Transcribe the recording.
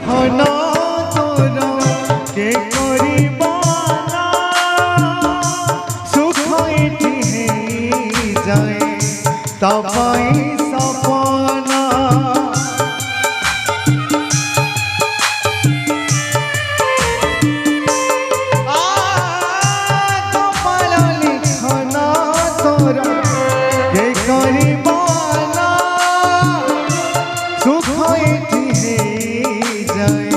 लिखना तोरा के करीबाना सुख एठी है जाए तबाई सपना कपाल लिखना तोरा के करीबाना सुख एठी है जाए